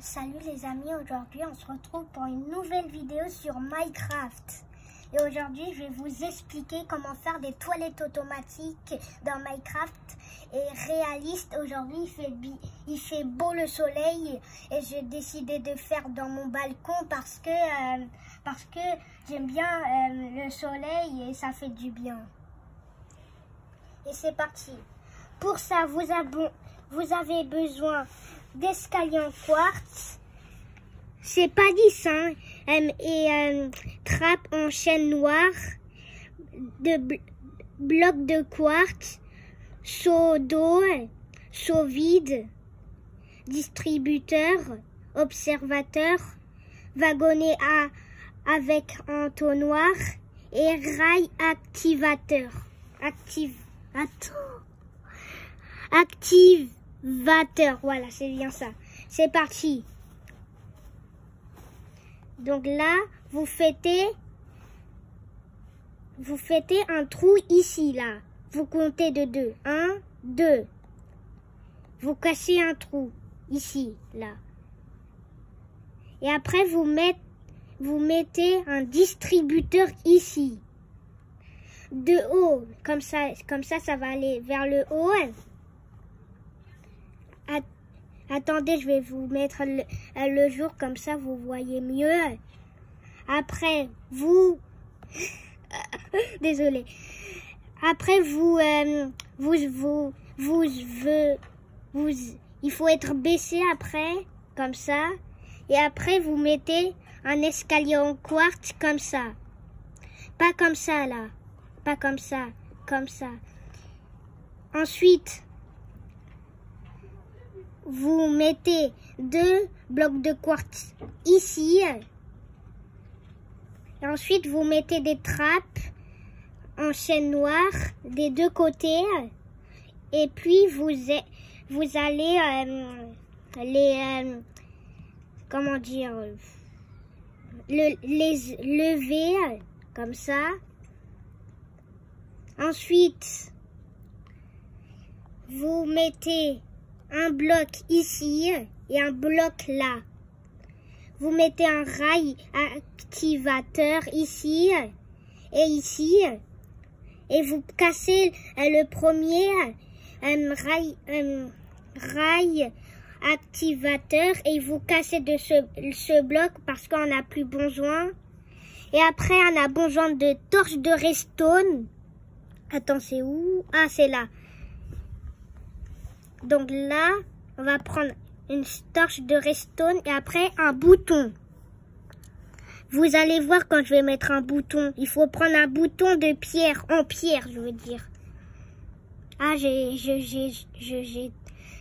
Salut les amis, aujourd'hui on se retrouve pour une nouvelle vidéo sur Minecraft. Et aujourd'hui je vais vous expliquer comment faire des toilettes automatiques dans Minecraft et réaliste. Aujourd'hui il fait beau le soleil et j'ai décidé de faire dans mon balcon parce que j'aime bien le soleil et ça fait du bien. Et c'est parti. Pour ça vous avez besoin d'escalier en quartz, c'est pas 10 hein, et trappe en chaîne noire, de blocs de quartz, seau d'eau, seau vide, distributeur, observateur, wagonnet avec entonnoir et rail activateur. Activateur, voilà, c'est bien ça. C'est parti. Donc là, vous faites un trou ici, là. Vous comptez de 2. 1, 2. Vous cassez un trou ici, là. Et après, vous mettez un distributeur ici. De haut, comme ça, ça va aller vers le haut. Attendez, je vais vous mettre le jour, comme ça vous voyez mieux. Après, désolé. Après, il faut être baissé après, comme ça. Et après, vous mettez un escalier en quartz, comme ça. Pas comme ça, là. Pas comme ça, comme ça. Ensuite, vous mettez 2 blocs de quartz ici. Et ensuite, vous mettez des trappes en chaîne noire des deux côtés. Et puis, vous allez comment dire, les lever comme ça. Ensuite, vous mettez un bloc ici et un bloc là. Vous mettez un rail activateur ici et ici. Et vous cassez le premier rail activateur et vous cassez de ce bloc parce qu'on n'a plus besoin. Et après, on a besoin de torches de redstone. Attends, c'est où? Ah, c'est là. Donc là, on va prendre une torche de redstone et après un bouton. Vous allez voir quand je vais mettre un bouton. Il faut prendre un bouton de pierre, en pierre, je veux dire. Ah, j'ai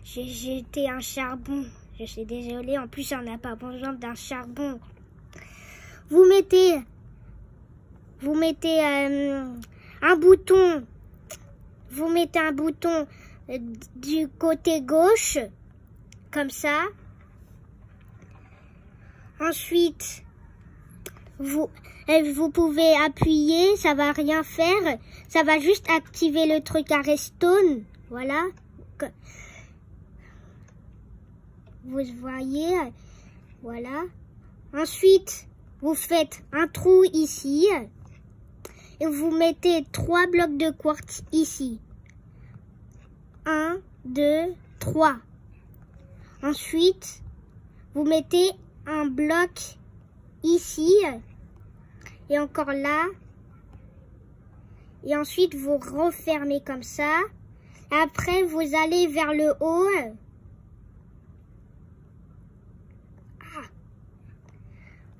jeté un charbon. Je suis désolée, en plus on n'a pas besoin d'un charbon. Vous mettez un bouton. Vous mettez un bouton du côté gauche, comme ça. Ensuite, vous pouvez appuyer, ça va rien faire. Ça va juste activer le truc à redstone. Voilà. Vous voyez. Voilà. Ensuite, vous faites un trou ici. Et vous mettez 3 blocs de quartz ici. 1, 2, 3. Ensuite, vous mettez un bloc ici. Et encore là. Et ensuite, vous refermez comme ça. Après, vous allez vers le haut.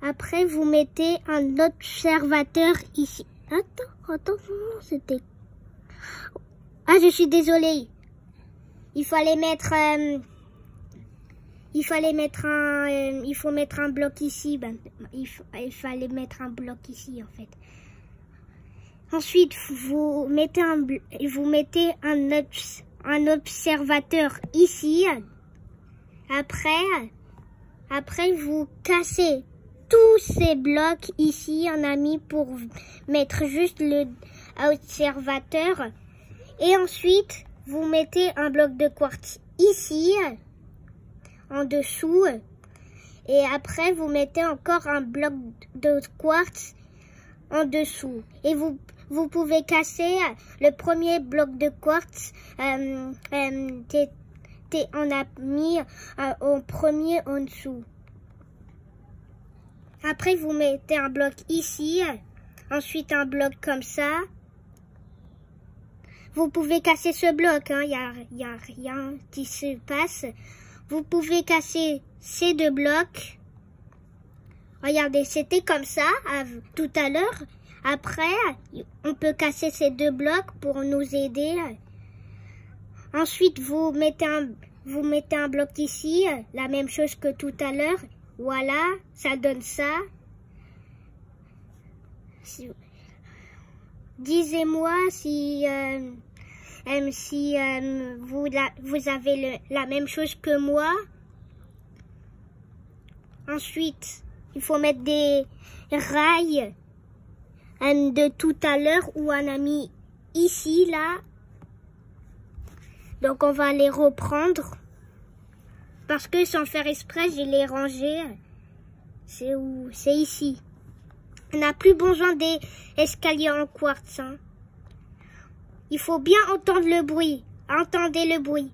Après, vous mettez un observateur ici. Attends, c'était... Ah, je suis désolée. Il faut mettre un bloc ici. Il fallait mettre un bloc ici, en fait. Ensuite, vous mettez un observateur ici. Après, vous cassez tous ces blocs ici, on a mis pour mettre juste le observateur. Et ensuite, vous mettez un bloc de quartz ici, en dessous. Et après, vous mettez encore un bloc de quartz en dessous. Et vous pouvez casser le premier bloc de quartz. On a mis en premier en dessous. Après, vous mettez un bloc ici. Ensuite, un bloc comme ça. Vous pouvez casser ce bloc, hein. Il y a rien qui se passe. Vous pouvez casser ces deux blocs. Regardez, c'était comme ça tout à l'heure. Après, on peut casser ces deux blocs pour nous aider. Ensuite, vous mettez un bloc ici, la même chose que tout à l'heure. Voilà, ça donne ça. Dis-moi si vous avez la même chose que moi. Ensuite, il faut mettre des rails de tout à l'heure où on a mis ici, là. Donc, on va les reprendre. Parce que sans faire exprès, je les rangés. C'est où? C'est ici. On n'a plus besoin des escaliers en quartz. Hein. Il faut bien entendre le bruit. Entendez le bruit.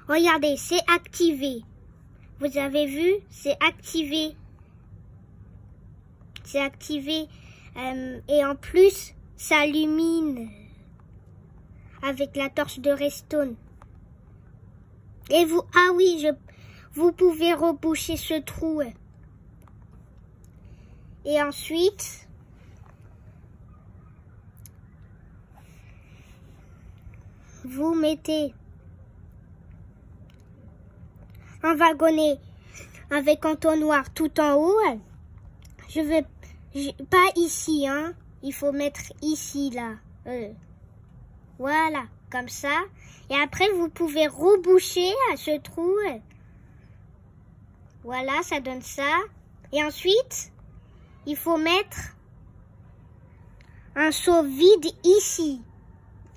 Regardez, c'est activé. Vous avez vu? C'est activé. C'est activé. Et en plus, ça illumine avec la torche de redstone. Et vous... Ah oui, vous pouvez reboucher ce trou. Et ensuite... vous mettez un wagonnet avec entonnoir tout en haut. Pas ici, hein. Il faut mettre ici, là. Voilà, comme ça. Et après, vous pouvez reboucher à ce trou. Voilà, ça donne ça. Et ensuite, il faut mettre un seau vide ici,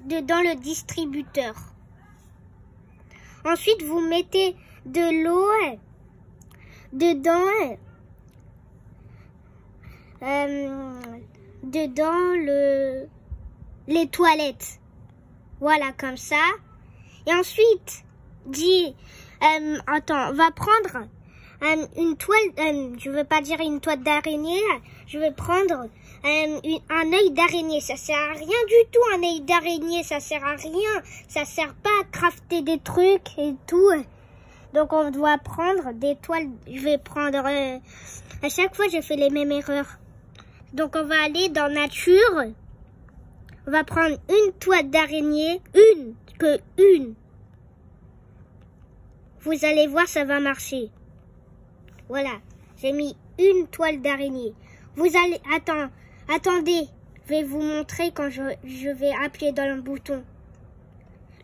dans le distributeur. Ensuite, vous mettez de l'eau dedans les toilettes. Voilà, comme ça. Et ensuite, attends, on va prendre une toile, je veux pas dire une toile d'araignée, je vais prendre un œil d'araignée. Ça sert à rien du tout, un œil d'araignée, ça sert à rien. Ça sert pas à crafter des trucs et tout. Donc on doit prendre des toiles, je vais prendre, à chaque fois je fais les mêmes erreurs. Donc on va aller dans nature, on va prendre une toile d'araignée, une. Vous allez voir, ça va marcher. Voilà, j'ai mis une toile d'araignée. Vous allez, attendez, je vais vous montrer quand je vais appuyer dans le bouton.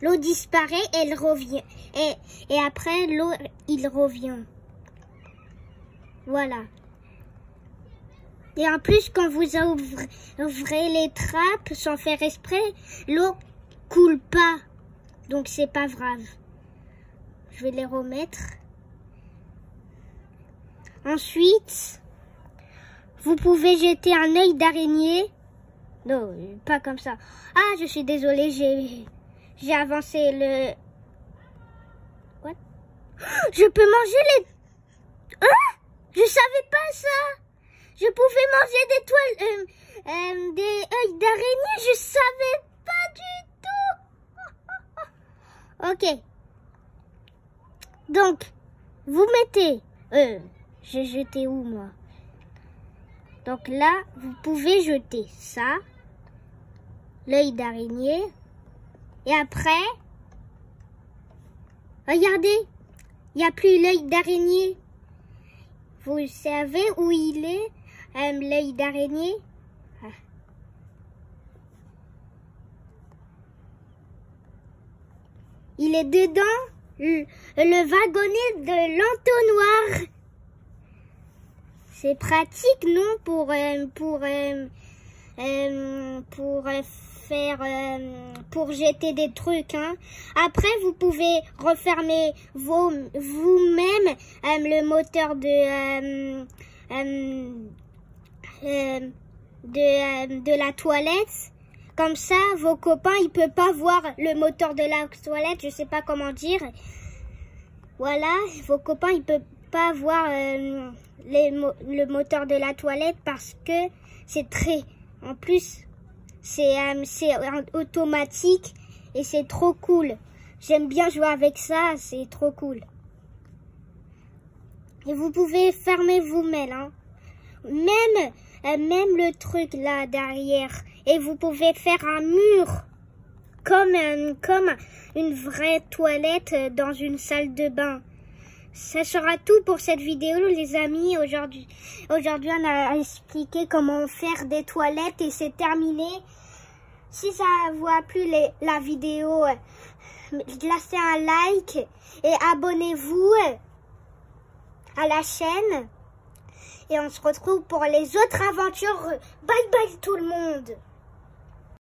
L'eau disparaît, elle revient. Et après, l'eau, il revient. Voilà. Et en plus, quand vous ouvrez les trappes sans faire exprès, l'eau coule pas. Donc, c'est pas grave. Je vais les remettre. Ensuite, vous pouvez jeter un œil d'araignée. Non, pas comme ça. Ah, je suis désolée, j'ai avancé le... What? Je peux manger les... Hein? Je savais pas ça. Je pouvais manger des toiles, des œils d'araignée. Je savais pas du tout. Ok. Donc, vous mettez... j'ai jeté où, moi? Donc là, vous pouvez jeter ça. L'œil d'araignée. Et après, regardez, il n'y a plus l'œil d'araignée. Vous savez où il est, l'œil d'araignée? Il est dedans le wagonnet de l'entonnoir. C'est pratique, non, pour faire pour jeter des trucs. Hein. Après, vous pouvez refermer vous-même le moteur de la toilette. Comme ça, vos copains, ils peuvent pas voir le moteur de la toilette. Je sais pas comment dire. Voilà, vos copains, ils peuvent pas voir le moteur de la toilette parce que c'est très... En plus, c'est automatique et c'est trop cool. J'aime bien jouer avec ça, c'est trop cool. Et vous pouvez fermer vous-même, hein. Même le truc là derrière. Et vous pouvez faire un mur comme une vraie toilette dans une salle de bain. Ça sera tout pour cette vidéo, les amis. Aujourd'hui, on a expliqué comment faire des toilettes et c'est terminé. Si ça vous a plu la vidéo, laissez un like et abonnez-vous à la chaîne. Et on se retrouve pour les autres aventures. Bye bye tout le monde!